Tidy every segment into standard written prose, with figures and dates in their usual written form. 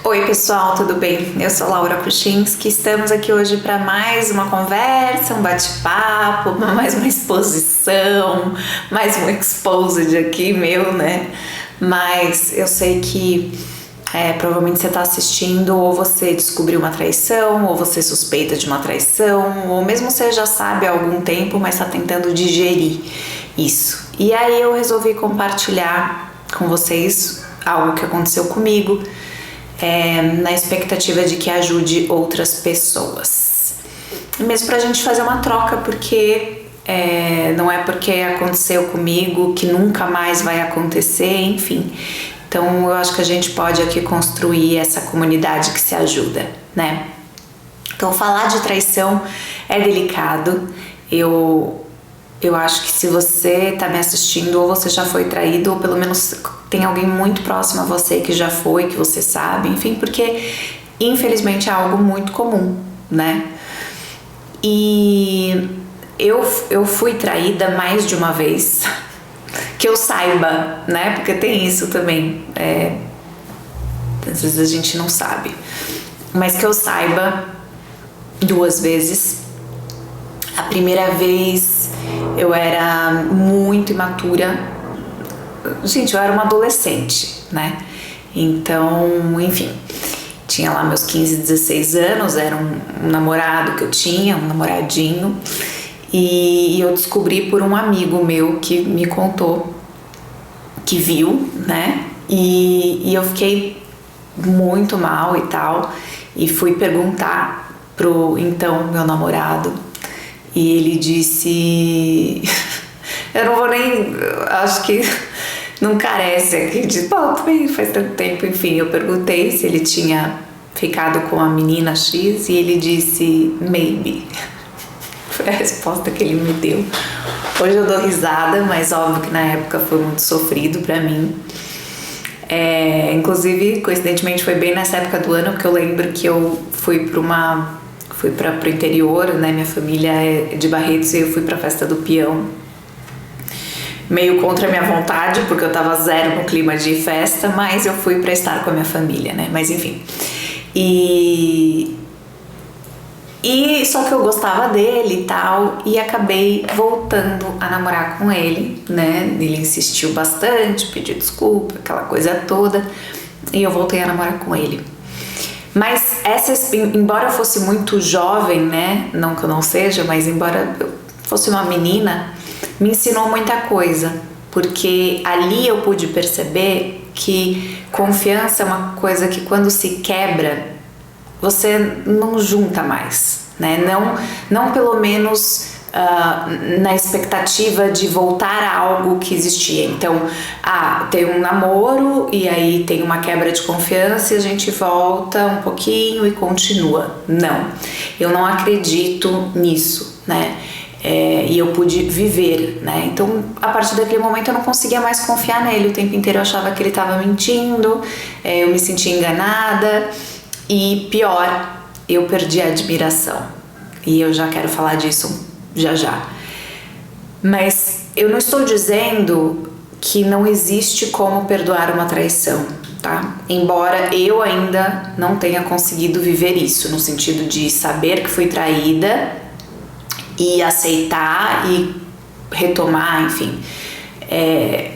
Oi pessoal, tudo bem? Eu sou Laura Kuchinski, estamos aqui hoje para mais uma conversa, um bate-papo, mais uma exposição, mais um exposed aqui meu, né? Mas eu sei que provavelmente você está assistindo ou você descobriu uma traição, ou você suspeita de uma traição, ou mesmo você já sabe há algum tempo, mas está tentando digerir isso. E aí eu resolvi compartilhar com vocês algo que aconteceu comigo, na expectativa de que ajude outras pessoas. Mesmo pra gente fazer uma troca, porque não é porque aconteceu comigo que nunca mais vai acontecer, enfim. Então eu acho que a gente pode aqui construir essa comunidade que se ajuda, né? Então falar de traição é delicado. Eu acho que se você tá me assistindo, ou você já foi traído, ou pelo menos tem alguém muito próximo a você que já foi, que você sabe, enfim, porque infelizmente é algo muito comum, né? E eu fui traída mais de uma vez, que eu saiba, né? Porque tem isso também, às vezes a gente não sabe, mas que eu saiba 2 vezes. A primeira vez eu era muito imatura. Gente, eu era uma adolescente, né? Então, enfim, tinha lá meus 15, 16 anos, era um namorado que eu tinha, um namoradinho, e eu descobri por um amigo meu que me contou, que viu, né? E eu fiquei muito mal e tal, e fui perguntar pro então meu namorado. E ele disse, eu não vou nem, acho que não carece aqui de, faz tanto tempo, enfim, eu perguntei se ele tinha ficado com a menina X e ele disse, maybe. Foi a resposta que ele me deu. Hoje eu dou risada, mas óbvio que na época foi muito sofrido pra mim. Inclusive, coincidentemente, foi bem nessa época do ano que eu lembro que eu fui pro interior, né? Minha família é de Barretos e eu fui pra festa do peão. Meio contra a minha vontade, porque eu tava zero no clima de festa, mas eu fui pra estar com a minha família, né? Mas enfim. E só que eu gostava dele e tal, e acabei voltando a namorar com ele, né? Ele insistiu bastante, pediu desculpa, aquela coisa toda, e eu voltei a namorar com ele. Mas embora eu fosse muito jovem, né? Não que eu não seja, mas embora eu fosse uma menina, me ensinou muita coisa, porque ali eu pude perceber que confiança é uma coisa que quando se quebra, você não junta mais, né? Não pelo menos na expectativa de voltar a algo que existia. Então, tem um namoro e aí tem uma quebra de confiança e a gente volta um pouquinho e continua. Não, eu não acredito nisso, né? E eu pude viver, né? Então, a partir daquele momento eu não conseguia mais confiar nele. O tempo inteiro eu achava que ele estava mentindo, eu me sentia enganada e pior, eu perdi a admiração. E eu já quero falar disso já. Mas eu não estou dizendo que não existe como perdoar uma traição, tá? Embora eu ainda não tenha conseguido viver isso, no sentido de saber que fui traída e aceitar e retomar, enfim,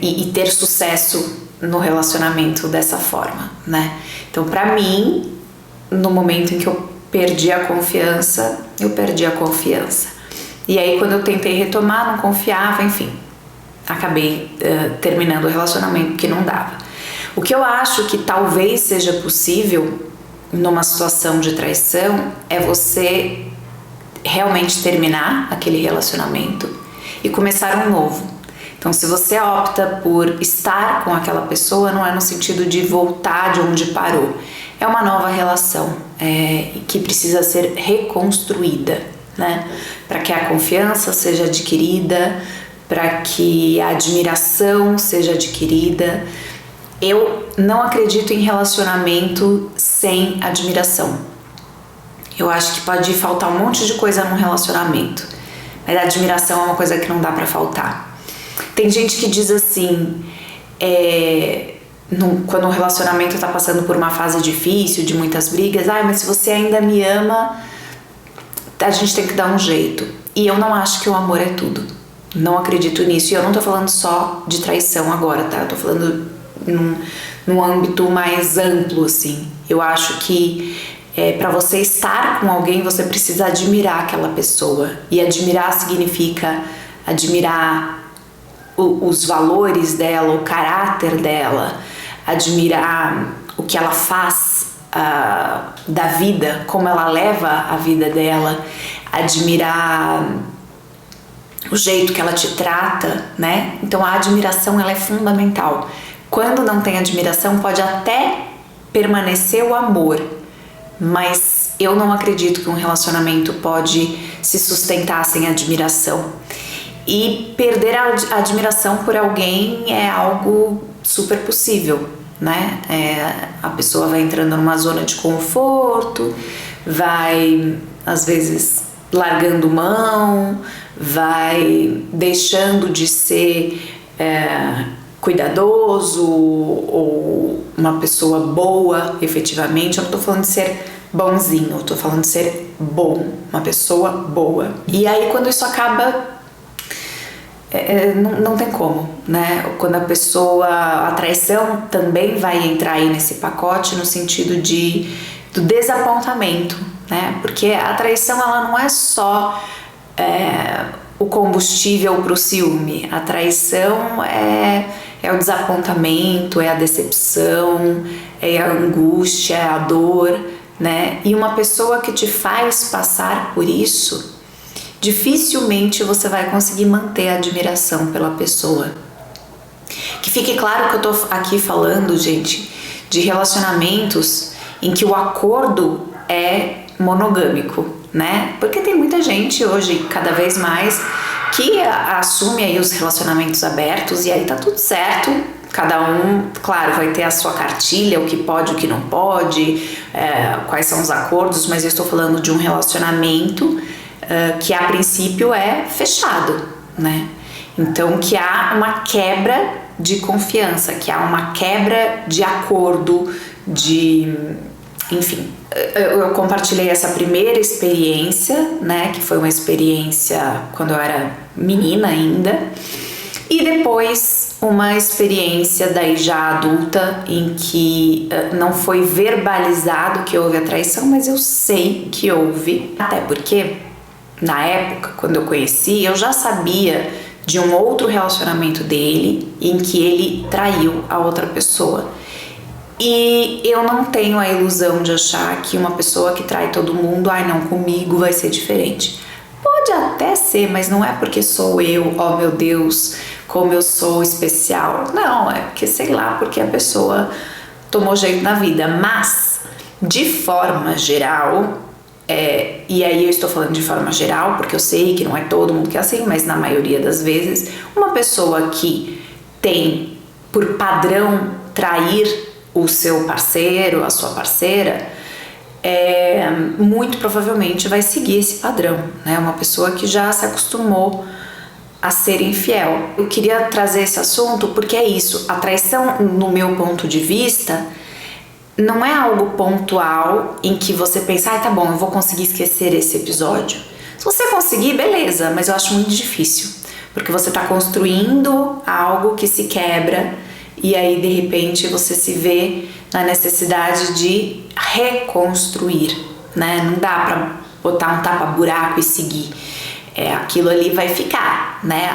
e ter sucesso no relacionamento dessa forma, né? Então, pra mim, no momento em que eu perdi a confiança, eu perdi a confiança. E aí quando eu tentei retomar, não confiava, enfim, acabei terminando o relacionamento porque não dava. O que eu acho que talvez seja possível numa situação de traição é você realmente terminar aquele relacionamento e começar um novo. Então, se você opta por estar com aquela pessoa, não é no sentido de voltar de onde parou. É uma nova relação que precisa ser reconstruída, né? Para que a confiança seja adquirida, para que a admiração seja adquirida. Eu não acredito em relacionamento sem admiração. Eu acho que pode faltar um monte de coisa num relacionamento, mas a admiração é uma coisa que não dá para faltar. Tem gente que diz assim, quando o relacionamento tá passando por uma fase difícil, de muitas brigas, mas se você ainda me ama, a gente tem que dar um jeito. E eu não acho que o amor é tudo. Não acredito nisso. E eu não tô falando só de traição agora, tá? Eu tô falando num âmbito mais amplo, assim. Eu acho que para você estar com alguém, você precisa admirar aquela pessoa. E admirar significa admirar os valores dela, o caráter dela, admirar o que ela faz da vida, como ela leva a vida dela, admirar o jeito que ela te trata, né? Então a admiração, ela é fundamental. Quando não tem admiração, pode até permanecer o amor, mas eu não acredito que um relacionamento pode se sustentar sem admiração. E perder a admiração por alguém é algo super possível, né? A pessoa vai entrando numa zona de conforto, vai, às vezes, largando mão, vai deixando de ser cuidadoso ou uma pessoa boa, efetivamente. Eu não tô falando de ser bonzinho, eu tô falando de ser bom, uma pessoa boa. E aí, quando isso acaba, não tem como, né? Quando a traição também vai entrar aí nesse pacote, no sentido do desapontamento, né? Porque a traição, ela não é só o combustível para o ciúme. A traição é o desapontamento, é a decepção, é a angústia, é a dor, né? E uma pessoa que te faz passar por isso, dificilmente você vai conseguir manter a admiração pela pessoa. Que fique claro que eu tô aqui falando, gente, de relacionamentos em que o acordo é monogâmico, né? Porque tem muita gente hoje, cada vez mais, que assume aí os relacionamentos abertos e aí tá tudo certo. Cada um, claro, vai ter a sua cartilha, o que pode, o que não pode, quais são os acordos, mas eu estou falando de um relacionamento que a princípio é fechado, né? Então que há uma quebra de confiança, que há uma quebra de acordo, enfim. Eu compartilhei essa primeira experiência, né? Que foi uma experiência quando eu era menina ainda, e depois uma experiência daí já adulta, em que não foi verbalizado que houve a traição, mas eu sei que houve, até porque na época, quando eu conheci, eu já sabia de um outro relacionamento dele em que ele traiu a outra pessoa. E eu não tenho a ilusão de achar que uma pessoa que trai todo mundo, não, comigo vai ser diferente. Pode até ser, mas não é porque sou eu, oh meu Deus, como eu sou especial. Não, é porque, sei lá, porque a pessoa tomou jeito na vida. Mas, de forma geral, e aí eu estou falando de forma geral, porque eu sei que não é todo mundo que é assim, mas na maioria das vezes, uma pessoa que tem por padrão trair o seu parceiro, a sua parceira, muito provavelmente vai seguir esse padrão, né? Uma pessoa que já se acostumou a ser infiel. Eu queria trazer esse assunto porque é isso, a traição, no meu ponto de vista, não é algo pontual em que você pensa, tá bom, eu vou conseguir esquecer esse episódio. Se você conseguir, beleza, mas eu acho muito difícil, porque você tá construindo algo que se quebra e aí de repente você se vê na necessidade de reconstruir, né? Não dá pra botar um tapa-buraco e seguir. Aquilo ali vai ficar, né?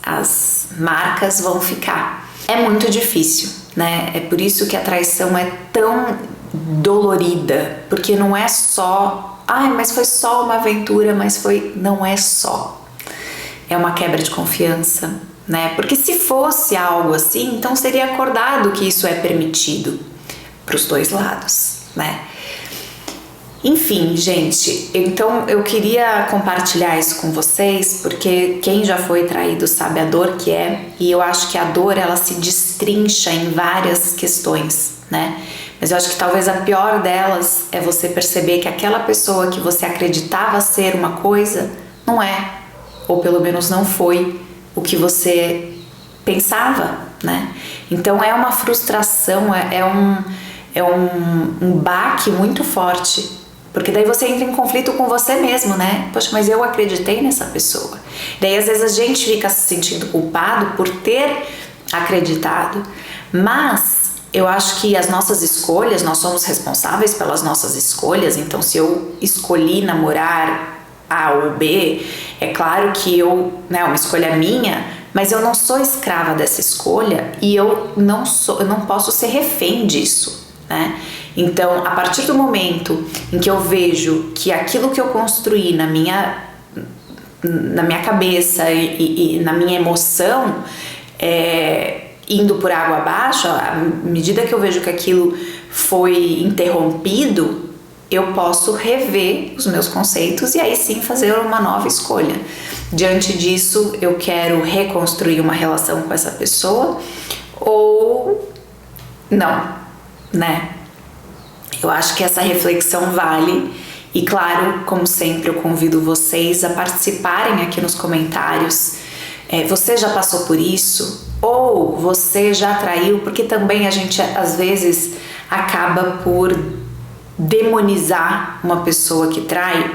As marcas vão ficar. É muito difícil, né? É por isso que a traição é tão dolorida, porque não é só, mas foi só uma aventura, não é só. É uma quebra de confiança, né? Porque se fosse algo assim, então seria acordado que isso é permitido para os dois lados, né? Enfim, gente, então eu queria compartilhar isso com vocês, porque quem já foi traído sabe a dor que é, e eu acho que a dor, ela se destrincha em várias questões, né? Mas eu acho que talvez a pior delas é você perceber que aquela pessoa que você acreditava ser uma coisa, não é, ou pelo menos não foi o que você pensava, né? Então é uma frustração, um baque muito forte, porque daí você entra em conflito com você mesmo, né? Poxa, mas eu acreditei nessa pessoa. Daí às vezes a gente fica se sentindo culpado por ter acreditado, mas eu acho que as nossas escolhas, nós somos responsáveis pelas nossas escolhas. Então se eu escolhi namorar A ou B, é claro que né, uma escolha minha, mas eu não sou escrava dessa escolha e eu não posso ser refém disso, né? Então, a partir do momento em que eu vejo que aquilo que eu construí na minha cabeça e na minha emoção indo por água abaixo, à medida que eu vejo que aquilo foi interrompido, eu posso rever os meus conceitos e aí sim fazer uma nova escolha. Diante disso, eu quero reconstruir uma relação com essa pessoa ou não, né? Eu acho que essa reflexão vale e, claro, como sempre, eu convido vocês a participarem aqui nos comentários. Você já passou por isso? Ou você já traiu? Porque também a gente, às vezes, acaba por demonizar uma pessoa que trai.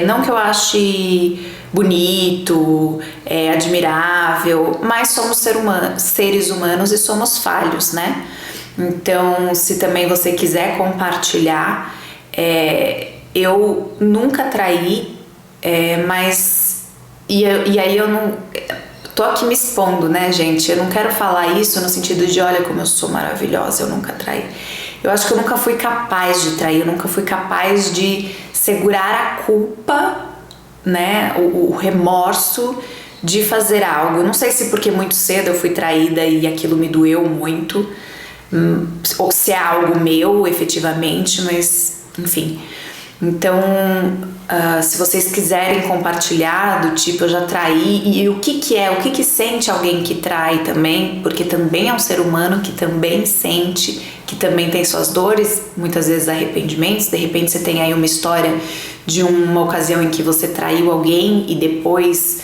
Não que eu ache bonito, admirável, mas somos seres humanos e somos falhos, né? Então, se também você quiser compartilhar, eu nunca traí, mas e aí eu não tô aqui me expondo, né, gente? Eu não quero falar isso no sentido de olha como eu sou maravilhosa, eu nunca traí. Eu acho que eu nunca fui capaz de trair, eu nunca fui capaz de segurar a culpa, né, o remorso de fazer algo. Eu não sei se porque muito cedo eu fui traída e aquilo me doeu muito, ou se é algo meu efetivamente, mas enfim. Então, se vocês quiserem compartilhar do tipo eu já traí e o que sente alguém que trai também, porque também é um ser humano que também sente, que também tem suas dores, muitas vezes arrependimentos. De repente você tem aí uma história de uma ocasião em que você traiu alguém e depois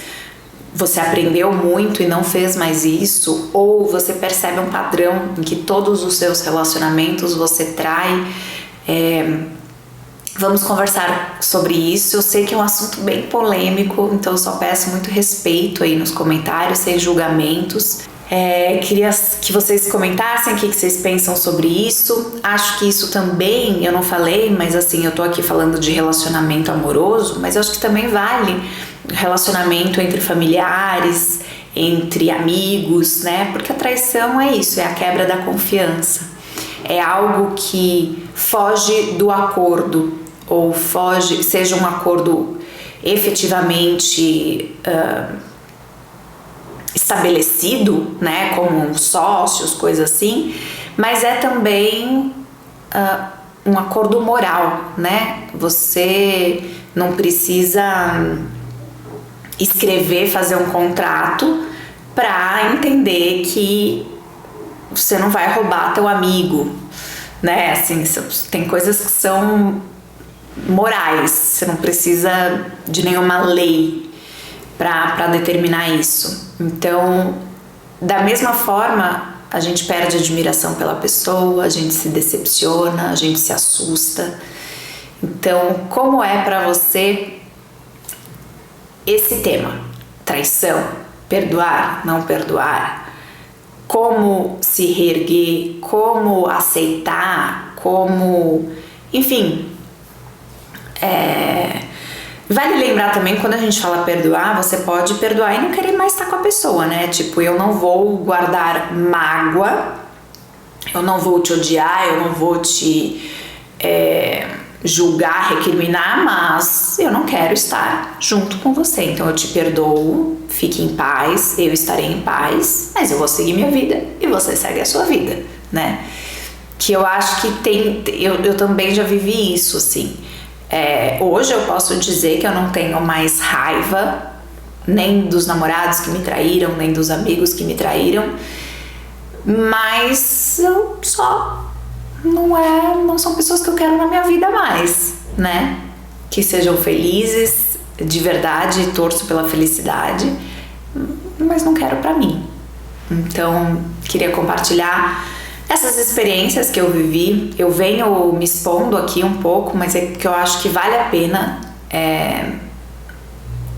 você aprendeu muito e não fez mais isso, ou você percebe um padrão em que todos os seus relacionamentos você trai. Vamos conversar sobre isso. Eu sei que é um assunto bem polêmico, então eu só peço muito respeito aí nos comentários, sem julgamentos. Queria que vocês comentassem o que vocês pensam sobre isso. Acho que isso também, eu não falei, mas assim, eu tô aqui falando de relacionamento amoroso, mas eu acho que também vale relacionamento entre familiares, entre amigos, né? Porque a traição é isso, é a quebra da confiança. É algo que foge do acordo, ou seja um acordo efetivamente estabelecido, né, como sócios, coisas assim, mas é também um acordo moral, né? Você não precisa escrever, fazer um contrato para entender que você não vai roubar teu amigo, né? Assim, tem coisas que são morais, você não precisa de nenhuma lei para determinar isso. Então, da mesma forma, a gente perde admiração pela pessoa, a gente se decepciona, a gente se assusta. Então, como é para você esse tema? Traição, perdoar, não perdoar, como se reerguer, como aceitar, enfim. Vale lembrar também, quando a gente fala perdoar, você pode perdoar e não querer mais estar com a pessoa, né? Tipo, eu não vou guardar mágoa, eu não vou te odiar, eu não vou te julgar, recriminar, mas eu não quero estar junto com você. Então eu te perdoo, fique em paz, eu estarei em paz, mas eu vou seguir minha vida e você segue a sua vida, né? Que eu acho que eu também já vivi isso, assim. Hoje eu posso dizer que eu não tenho mais raiva nem dos namorados que me traíram, nem dos amigos que me traíram, mas eu só não são pessoas que eu quero na minha vida mais, né? Que sejam felizes de verdade, torço pela felicidade, mas não quero pra mim. Então queria compartilhar essas experiências que eu vivi. Eu venho me expondo aqui um pouco, mas é que eu acho que vale a pena,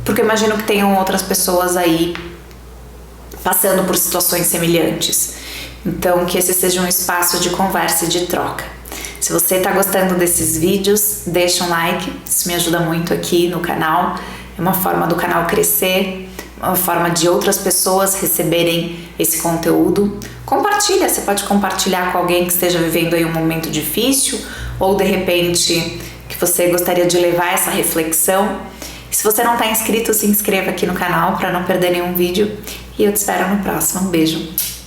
porque eu imagino que tenham outras pessoas aí passando por situações semelhantes. Então, que esse seja um espaço de conversa e de troca. Se você está gostando desses vídeos, deixa um like, isso me ajuda muito aqui no canal. É uma forma do canal crescer, uma forma de outras pessoas receberem esse conteúdo. Compartilha, você pode compartilhar com alguém que esteja vivendo aí um momento difícil, ou de repente que você gostaria de levar essa reflexão. E se você não está inscrito, se inscreva aqui no canal para não perder nenhum vídeo. E eu te espero no próximo. Um beijo!